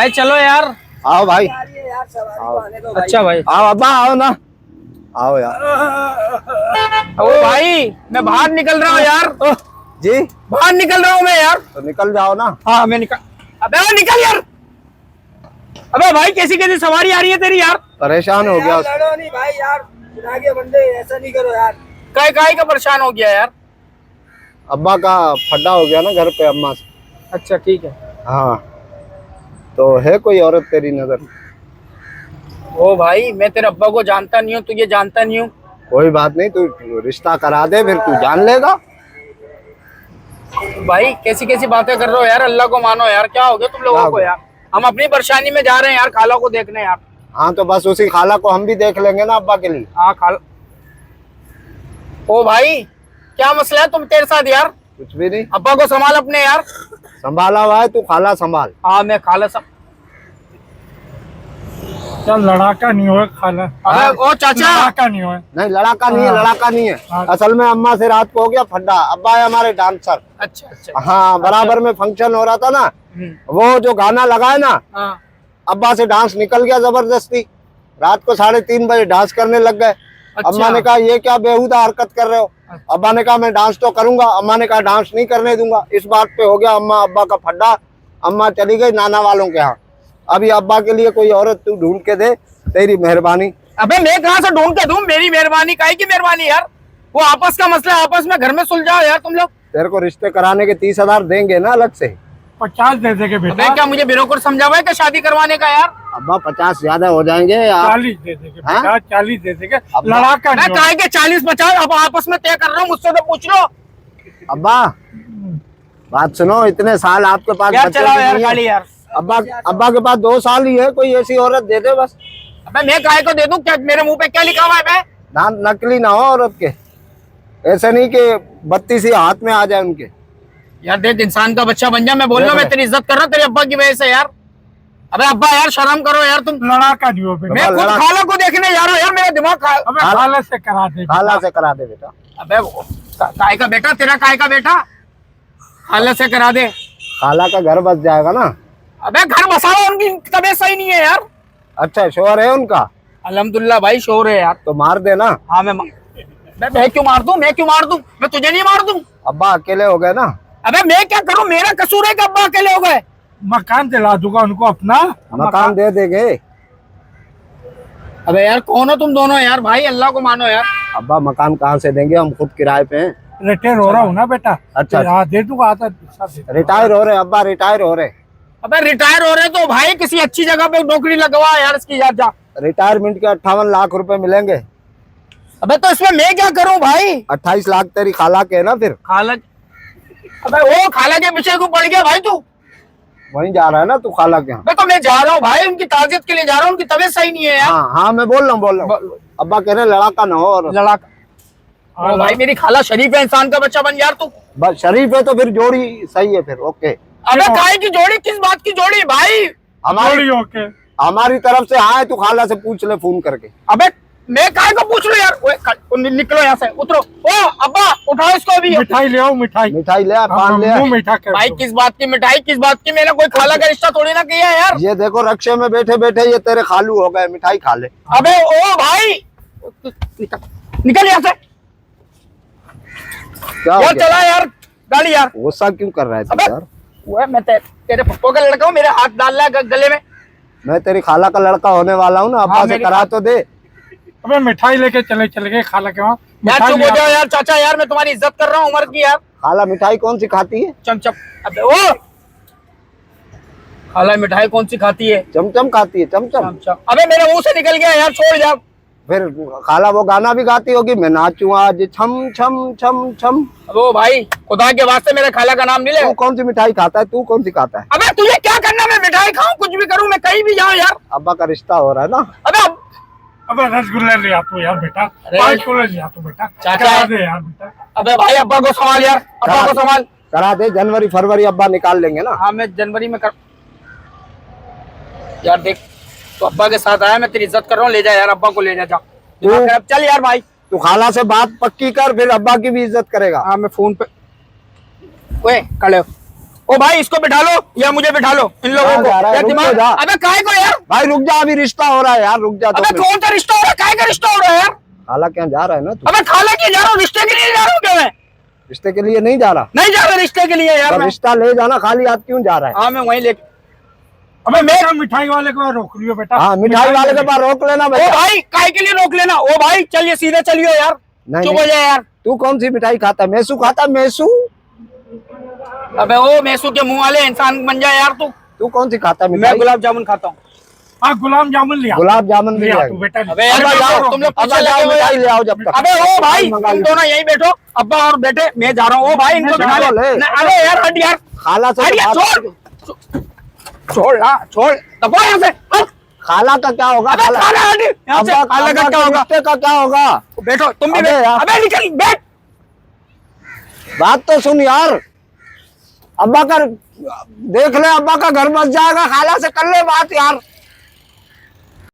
भाई चलो यार। आओ भाई। अच्छा भाई आओ अब्बा, आओ ना, आओ यार। ओ भाई मैं बाहर निकल रहा हूँ यार। जी बाहर निकल रहा हूँ मैं यार। तो निकल जाओ ना। हाँ मैं निकल। अबे वो निकल यार। अबे भाई कैसी कैसी सवारी आ रही है तेरी यार। परेशान हो गया। लड़ो नहीं भाई यार, आगे बंदे ऐसा नहीं करो यार। काय काय का परेशान हो गया यार। अब्बा का फड्डा हो गया ना घर पे अम्मा से। अच्छा ठीक है। हाँ तो है कोई औरत तेरी नजर? ओ भाई मैं तेरे अब्बा को जानता नहीं हूँ, तुझे जानता नहीं हूँ। कोई बात नहीं, तू रिश्ता करा दे फिर तू जान लेगा। भाई कैसी कैसी बातें कर रहे हो यार, अल्लाह को मानो यार। क्या हो गया तुम लोगों को यार। हम अपनी परेशानी में जा रहे हैं यार, खाला को देखने यार। हाँ तो बस उसी खाला को हम भी देख लेंगे ना अब्बा के लिए। हाँ खाला। ओ भाई क्या मसला है तुम तेरे साथ यार। कुछ भी नहीं, अब्बा को संभाल अपने यार। संभाला हुआ है, तू खाला संभाल। हाँ मैं खाला सब। चल लड़ाका नहीं हो खाला। अबे ओ चाचा। लड़ाका नहीं हो। नहीं लड़ाका नहीं है, लड़ाका नहीं है। हाँ। असल में अम्मा से रात को हो गया फड्डा। अब्बा है हमारे डांसर। अच्छा अच्छा। हाँ बराबर में फंक्शन हो रहा था ना, वो जो गाना लगा है ना, हाँ अब्बा से डांस निकल गया जबरदस्ती। रात को 3:30 बजे डांस करने लग गए। अम्मा ने कहा ये क्या बेहुदा हरकत कर रहे हो। अब्बा ने कहा मैं डांस तो करूंगा। अम्मा ने कहा डांस नहीं करने दूंगा। इस बात पे हो गया अम्मा अब्बा का फड्डा। अम्मा चली गई नाना वालों के यहाँ। अभी अब्बा के लिए कोई औरत तू ढूंढ के दे, तेरी मेहरबानी। अबे मैं कहाँ से ढूंढ के दूं, मेरी मेहरबानी काहे की मेहरबानी यार। वो आपस का मसला है, आपस में घर में सुलझाओ यार तुम लोग। तेरे को रिश्ते कराने के 30,000 देंगे ना अलग से। 50 दे देंगे अबे बेटा। क्या मुझे बेरोकर समझा हुआ है क्या शादी करवाने का यार। अब्बा 50 ज्यादा हो जाएंगे आप। 40 दे देंगे हाँ? बेटा, 40 दे देंगे। अब्बा। लड़ाका मैं नहीं काहे के 40-50 अब आपस में तय कर रहा हूँ, मुझसे तो पूछ लो अब्बा बात सुनो, इतने साल आपके पास यार। बच्चे चलाओ भी यार नहीं है। गाड़ी यार। अब्बा के पास 2 साल ही है, कोई ऐसी औरत दे दे बस। अबे मैं काहे को दे दूं, क्या मेरे मुंह पे क्या लिखा हुआ है बे? दांत नकली ना हो औरत के, ऐसे नहीं कि 32 ही हाथ में आ जाए उनके। यार देख इंसान का बच्चा बन जा। मैं बोल रहा हूँ, देख मैं तेरी इज्जत कर रहा हूँ तेरे अब्बा की वजह से यार। अबे अब्बा यार शर्म करो यार तुम। लड़ाका नहीं हो बेटा। मैं खुद खाला को देखने जा रहा हूँ यार, मेरा दिमाग अबे खाला से करा दे बेटा। खाला से करा दे बेटा। अबे काय का बेटा, तेरा काय का बेटा, खाला से करा दे। खाला का घर बस जाएगा ना। अबे घर बसा हुआ, उनकी तबीयत सही नहीं है यार। अच्छा शोहर है उनका? अल्हम्दुलिल्लाह भाई शोर है यार। तो मार देना। हाँ मैं क्यों मार दूं, मैं क्यों मार दूं, मैं तुझे नहीं मार दूं। अब्बा अकेले हो गए ना। अबे मैं क्या करूं, मेरा कसूर है कि अब्बा अकेले हो गए। मकान दिला दूंगा उनको अपना। मकान दे देंगे। अबे यार कौन हो तुम दोनों यार, भाई अल्लाह को मानो यार। अब्बा मकान कहाँ से देंगे, हम खुद किराए पे हैं। रिटायर हो रहा हूँ ना बेटा। अच्छा। हाँ दे दूंगा, आधा पैसा दे दूंगा। रिटायर हो रहे अब्बा, रिटायर हो रहे। अबे रिटायर हो रहे तो भाई किसी अच्छी जगह पे नौकरी लगवा यार इसकी यार जा। रिटायरमेंट के 58 लाख रुपए मिलेंगे। अबे तो इसमें मैं क्या करूं भाई। 28 लाख तेरी खाला के है ना फिर। खाला। अबे वो खाला के पीछे को पड़ गया भाई तू। वहीं जा रहा है ना तू खाला के यहाँ। मैं तो मैं जा रहा हूँ भाई, उनकी ताजियत के लिए जा रहा हूँ, उनकी तबीयत सही नहीं है यार। हाँ हाँ मैं बोल रहा हूँ। अब्बा कह रहे लड़ाका ना हो। और लड़ाका। ओ भाई मेरी खाला शरीफ है, इंसान का बच्चा बन यार तू। बस शरीफ है तो फिर जोड़ी सही है फिर। ओके अबे काहे की जोड़ी, किस बात की जोड़ी भाई। हमारी ओके। हमारी तरफ से हाँ है, तू खाला से पूछ ले फोन करके। अबे मैं काहे को पूछ लूं यार। ओए निकलो यहाँ से, उतरो। ओ अब्बा उठाओ इसको अभी। मिठाई ले आओ, मिठाई। मिठाई ले आ, पान ले आ। मुंह मीठा कर भाई दो। किस बात की मिठाई, किस बात की, मैंने कोई खाला का रिश्ता थोड़ी ना किया है यार। ये देखो रक्षे में बैठे बैठे ये तेरे खालू हो गए, मिठाई खा ले। अबे ओ भाई निकल यहाँ से क्या हो यार। गया? चला यार गाड़ी यार। गुस्सा क्यों कर रहा है तू अबे यार? वो मैं तेरे पप्पो का लड़का हूँ, मेरे हाथ डाल रहा है गले में। मैं तेरी खाला का लड़का होने वाला हूँ ना। अब्बा हाँ, से मेरी करा तो दे। अबे मिठाई लेके चले गए खाला के वहाँ। यार मिठाई चुप ले हो आओ। जाओ यार चाचा, यार मैं तुम्हारी इज्जत कर रहा हूँ उम्र की यार। खाला मिठाई कौन सी खाती है? चमचम। अबे ओ खाला मिठाई कौन सी खाती है? चमचम खाती है, चमचम। चमचम। अबे मेरे मुंह से निकल गया यार, छोड़ जा। फिर खाला वो गाना भी गाती होगी, मैं नाचूं आज छम छम छम छम। अब वो भाई खुदा के वास्ते मेरे खाला का नाम नहीं ले। तू कौन सी मिठाई खाता है, तू कौन सी खाता है? अबे तुझे क्या करना, मैं मिठाई खाऊं, कुछ भी करूं, मैं कहीं भी जाऊं यार। अब्बा का रिश्ता हो रहा है ना। अबे अबे रसगुल्ला ले आ तू यार बेटा। अरे। 5 किलो ले आ तू बेटा। चाचा। करा दे यार बेटा। अबे भाई अब्बा को संभाल यार, अब्बा को संभाल। करा दे, जनवरी फरवरी अब्बा निकाल लेंगे ना। हाँ मैं जनवरी में कर। यार देख तो अब्बा के साथ आया, मैं तेरी इज्जत कर रहा हूँ, ले जा यार अब्बा को, ले जा। अब चल यार भाई। तू खाला से बात पक्की कर, फिर अब्बा की भी इज्जत करेगा। हाँ मैं फोन पे। ओए खड़े हो। ओ भाई इसको बिठा लो या मुझे बिठा लो, इन लोगों कहाँ को। जा रहा है? यार रुक दिमाग, तो जा। अबे काहे को यार, भाई रुक जा, अभी रिश्ता हो रहा है यार, रुक जा। अबे कौन सा रिश्ता हो रहा है, काहे का रिश्ता हो रहा है यार? खाला क्या जा रहा है ना तू? अबे खाला के जा रहा हूँ, रिश्ते के लिए जा रहा हूँ क्या मैं? रिश्ते के लिए नहीं जा रहा? नहीं जा रहा रिश्ते के लिए यार तो मैं। रिश्ता ले जाना, खाली हाथ क्यों जा रहा है? हाँ मैं वहीं लेके, अबे मैं मिठाई वाले को रोक लियो बेटा। हाँ, मिठाई वाले के पास रोक लेना ओ बेटा। भाई काहे के लिए रोक लेना, ओ भाई चलिए सीधे चलियो यार, नहीं, चुप नहीं। हो जाए यार। तू कौन सी मिठाई खाता है? मैसू खाता है, मैसू? अबे ओ मैसू के मुंह वाले इंसान बन जाए यार तू। तू कौन सी खाता है मैं मिठाई? गुलाब जामुन खाता हूँ। हाँ गुलाब जामुन लिया, गुलाब जामुन भी लिया लिया। तू बेटा। अबे यार अब्बा जाओ, तुम लोग अब्बा पीछे जाओ, लगे हो मिठाई यार। ले आओ जब तक। अबे ओ भाई मंगा तुम लो। दोनों यहीं बैठो, अब्बा और बेटे, मैं जा रहा हूँ। ओ भाई इनको मैं बिठा ले। ले। नहीं, अबे यार हट यार, खाला से हट यार, बात- छोड़ ना, छोड़ दबो यहाँ से, हट। खाला का क्या होगा? अबे खाला हट यहाँ से, अब्बा खाला का क्या होगा? रिश्ते का क्या होगा? बैठो तुम भी अबे बैठ, यार। अबे निकल बैठ। बात तो सुन यार, अब्बा का देख ले, अब्बा का घर बस जाएगा, खाला से कर ले बात यार।